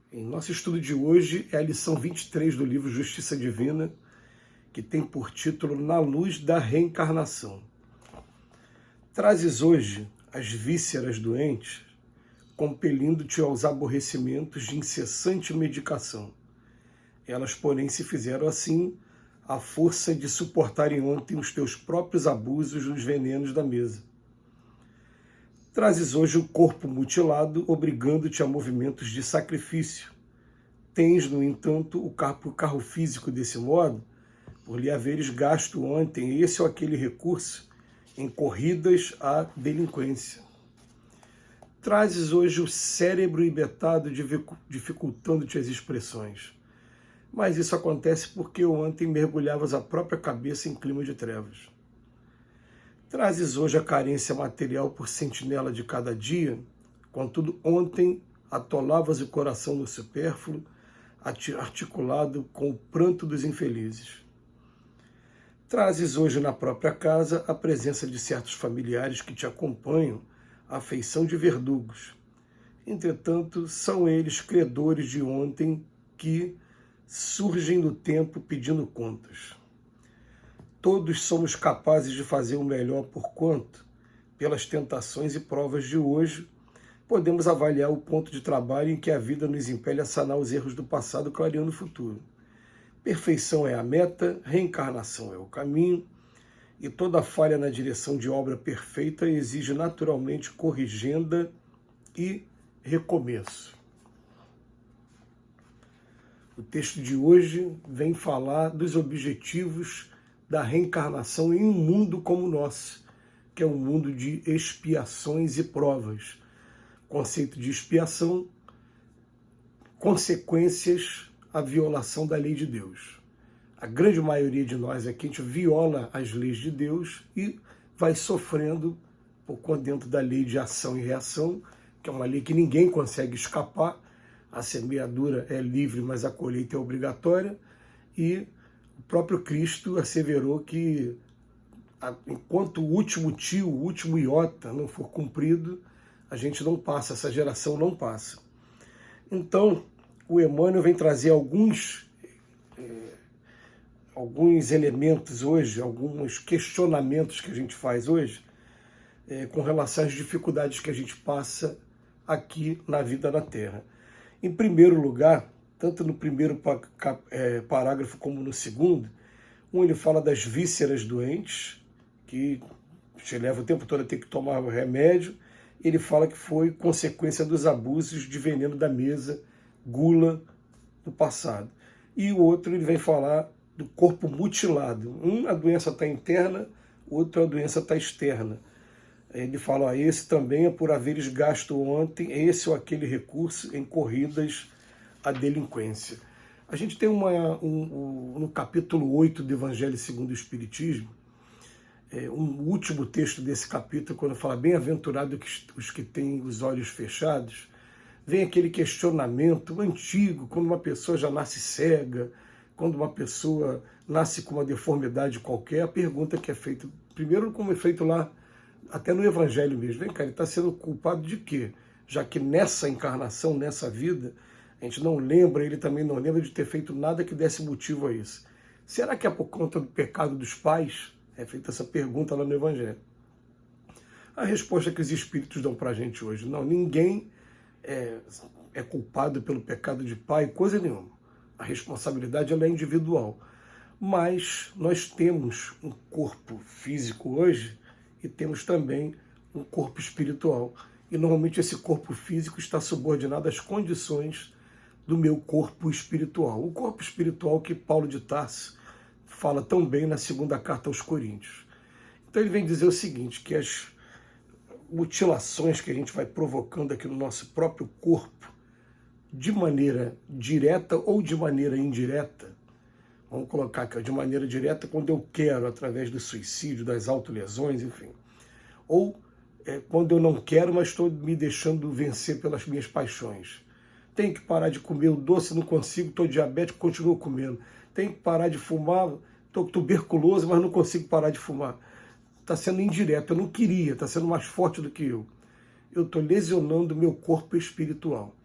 Em nosso estudo de hoje é a lição 23 do livro Justiça Divina, que tem por título Na Luz da Reencarnação. Trazes hoje as vísceras doentes, compelindo-te aos aborrecimentos de incessante medicação. Elas, porém, se fizeram assim à força de suportarem ontem os teus próprios abusos nos venenos da mesa. Trazes hoje o corpo mutilado, obrigando-te a movimentos de sacrifício. Tens, no entanto, o carro físico desse modo, por lhe haveres gasto ontem esse ou aquele recurso em corridas à delinquência. Trazes hoje o cérebro embetado, dificultando-te as expressões. Mas isso acontece porque ontem mergulhavas a própria cabeça em clima de trevas. Trazes hoje a carência material por sentinela de cada dia, contudo ontem atolavas o coração no supérfluo, articulado com o pranto dos infelizes. Trazes hoje na própria casa a presença de certos familiares que te acompanham à feição de verdugos. Entretanto, são eles credores de ontem que surgem no tempo pedindo contas. Todos somos capazes de fazer o melhor porquanto, pelas tentações e provas de hoje, podemos avaliar o ponto de trabalho em que a vida nos impele a sanar os erros do passado, clareando o futuro. Perfeição é a meta, reencarnação é o caminho, e toda falha na direção de obra perfeita exige naturalmente corrigenda e recomeço. O texto de hoje vem falar dos objetivos da reencarnação em um mundo como o nosso, que é um mundo de expiações e provas. Conceito de expiação, consequências à violação da lei de Deus. A grande maioria de nós aqui, a gente viola as leis de Deus e vai sofrendo por conta dentro da lei de ação e reação, que é uma lei que ninguém consegue escapar. A semeadura é livre, mas a colheita é obrigatória, e o próprio Cristo asseverou que enquanto o último tio, o último iota não for cumprido, a gente não passa, essa geração não passa. Então, o Emmanuel vem trazer alguns elementos hoje, alguns questionamentos que a gente faz hoje, com relação às dificuldades que a gente passa aqui na vida na Terra. Em primeiro lugar, tanto no primeiro parágrafo como no segundo, ele fala das vísceras doentes, que te leva o tempo todo a ter que tomar o remédio. Ele fala que foi consequência dos abusos de veneno da mesa, gula, no passado. E o outro, ele vem falar do corpo mutilado. A doença está interna, outro, a doença está externa. Ele fala, esse também é por haveres gasto ontem esse ou aquele recurso em corridas à delinquência. A gente tem no capítulo 8 do Evangelho segundo o Espiritismo, um último texto desse capítulo, quando fala bem-aventurado os que têm os olhos fechados, vem aquele questionamento antigo, quando uma pessoa já nasce cega, quando uma pessoa nasce com uma deformidade qualquer, a pergunta que é feita, primeiro como é feito lá, até no Evangelho mesmo, vem cá, ele está sendo culpado de quê? Já que nessa encarnação, nessa vida, a gente não lembra, ele também não lembra de ter feito nada que desse motivo a isso. Será que é por conta do pecado dos pais? É feita essa pergunta lá no Evangelho. A resposta que os Espíritos dão para a gente hoje, não, ninguém é culpado pelo pecado de pai, coisa nenhuma. A responsabilidade ela é individual. Mas nós temos um corpo físico hoje e temos também um corpo espiritual. E normalmente esse corpo físico está subordinado às condições do meu corpo espiritual. O corpo espiritual que Paulo de Tarso fala tão bem na segunda carta aos Coríntios. Então ele vem dizer o seguinte, que as mutilações que a gente vai provocando aqui no nosso próprio corpo, de maneira direta ou de maneira indireta, vamos colocar aqui, de maneira direta quando eu quero, através do suicídio, das autolesões, enfim. Ou quando eu não quero, mas estou me deixando vencer pelas minhas paixões. Tenho que parar de comer o doce, não consigo, estou diabético, continuo comendo. Tenho que parar de fumar, estou tuberculoso, mas não consigo parar de fumar. Está sendo indireto, eu não queria, está sendo mais forte do que eu. Eu estou lesionando o meu corpo espiritual.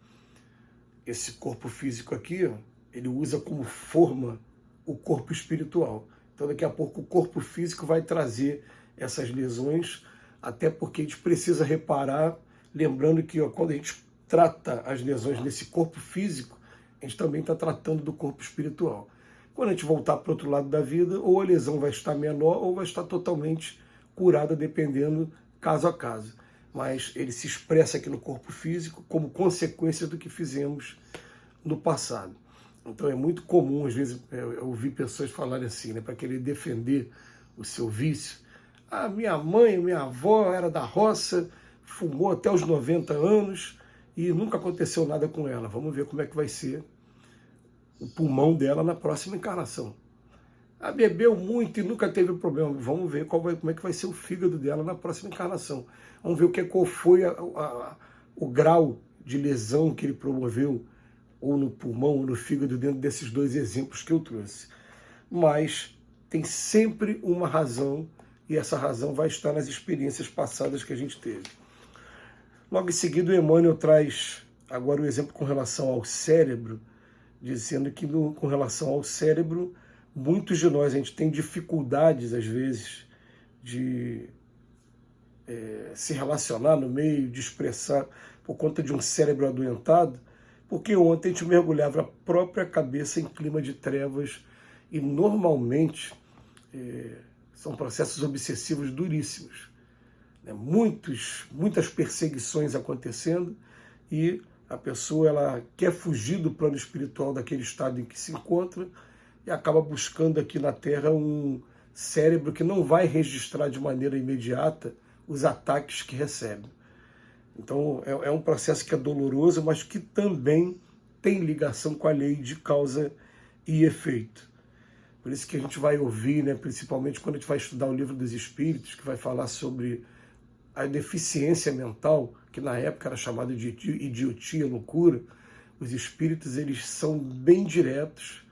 esse corpo físico aqui, ó, ele usa como forma o corpo espiritual. Então daqui a pouco o corpo físico vai trazer essas lesões, até porque a gente precisa reparar, lembrando que, ó, quando a gente trata as lesões nesse corpo físico, a gente também está tratando do corpo espiritual. Quando a gente voltar para o outro lado da vida, ou a lesão vai estar menor ou vai estar totalmente curada, dependendo caso a caso. Mas ele se expressa aqui no corpo físico como consequência do que fizemos no passado. Então é muito comum, às vezes, eu ouvir pessoas falarem assim, né, para querer defender o seu vício. Ah, minha mãe, minha avó era da roça, fumou até os 90 anos e nunca aconteceu nada com ela. Vamos ver como é que vai ser o pulmão dela na próxima encarnação. Ah, bebeu muito e nunca teve problema. Vamos ver como é que vai ser o fígado dela na próxima encarnação. Vamos ver qual foi o grau de lesão que ele promoveu, ou no pulmão, ou no fígado, dentro desses dois exemplos que eu trouxe. Mas tem sempre uma razão, e essa razão vai estar nas experiências passadas que a gente teve. Logo em seguida, o Emmanuel traz agora o exemplo com relação ao cérebro, dizendo que com relação ao cérebro, muitos de nós, a gente tem dificuldades, às vezes, de se relacionar no meio, de expressar, por conta de um cérebro adoentado, porque ontem a gente mergulhava a própria cabeça em clima de trevas e, normalmente, são processos obsessivos duríssimos. Né? Muitas perseguições acontecendo e a pessoa ela quer fugir do plano espiritual daquele estado em que se encontra e acaba buscando aqui na Terra um cérebro que não vai registrar de maneira imediata os ataques que recebe. Então é um processo que é doloroso, mas que também tem ligação com a lei de causa e efeito. Por isso que a gente vai ouvir, né, principalmente quando a gente vai estudar o Livro dos Espíritos, que vai falar sobre a deficiência mental, que na época era chamada de idiotia, loucura. Os espíritos eles são bem diretos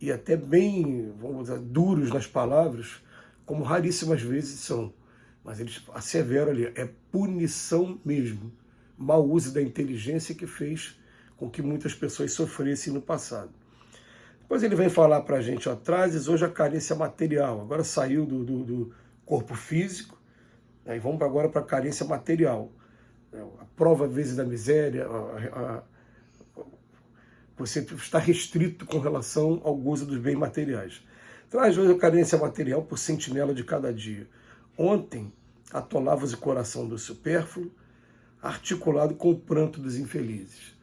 e até bem, vamos dizer, duros nas palavras, como raríssimas vezes são. Mas eles asseveram ali, é punição mesmo. Mau uso da inteligência que fez com que muitas pessoas sofressem no passado. Depois ele vem falar para a gente, ó, trazes hoje a carência material. Agora saiu do corpo físico, aí vamos agora para a carência material. A prova, às vezes, da miséria, você está restrito com relação ao gozo dos bens materiais. Traz hoje a carência material por sentinela de cada dia. Ontem, atolavas o coração do supérfluo, articulado com o pranto dos infelizes.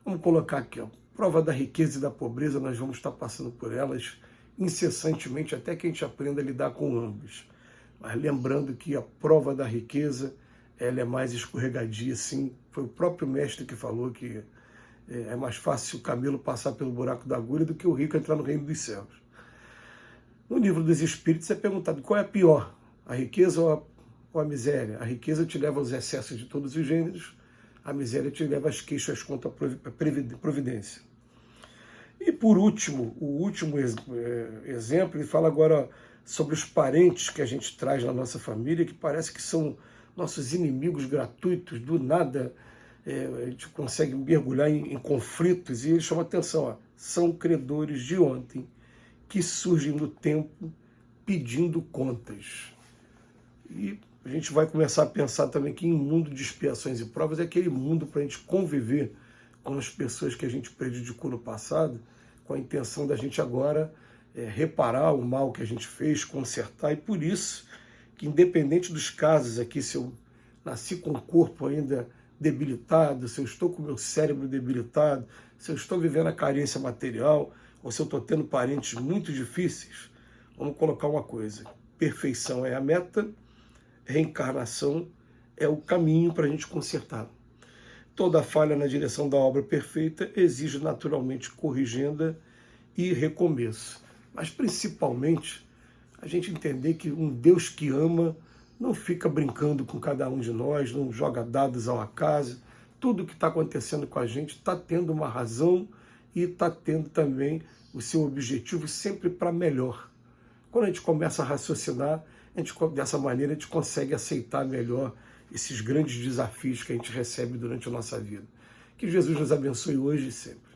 Vamos colocar aqui, ó, prova da riqueza e da pobreza, nós vamos estar passando por elas incessantemente, até que a gente aprenda a lidar com ambos. Mas lembrando que a prova da riqueza, ela é mais escorregadia, sim. Foi o próprio mestre que falou que é mais fácil o camelo passar pelo buraco da agulha do que o rico entrar no reino dos céus. No Livro dos Espíritos é perguntado qual é a pior, a riqueza ou a miséria. A riqueza te leva aos excessos de todos os gêneros, a miséria te leva às queixas contra a providência. E por último, o último exemplo, ele fala agora sobre os parentes que a gente traz na nossa família, que parece que são nossos inimigos gratuitos, do nada a gente consegue mergulhar em conflitos, e ele chama atenção, ó, são credores de ontem que surgem no tempo pedindo contas. E a gente vai começar a pensar também que em mundo de expiações e provas é aquele mundo para a gente conviver com as pessoas que a gente prejudicou no passado, com a intenção da gente agora reparar o mal que a gente fez, consertar, e por isso que independente dos casos aqui, se eu nasci com o corpo ainda debilitado, se eu estou com o meu cérebro debilitado, se eu estou vivendo a carência material, ou se eu estou tendo parentes muito difíceis, vamos colocar uma coisa, perfeição é a meta, reencarnação é o caminho para a gente consertar. Toda falha na direção da obra perfeita exige naturalmente corrigenda e recomeço. Mas principalmente a gente entender que um Deus que ama não fica brincando com cada um de nós, não joga dados ao acaso. Tudo que está acontecendo com a gente está tendo uma razão e está tendo também o seu objetivo sempre para melhor. Quando a gente começa a raciocinar, dessa maneira a gente consegue aceitar melhor esses grandes desafios que a gente recebe durante a nossa vida. Que Jesus nos abençoe hoje e sempre.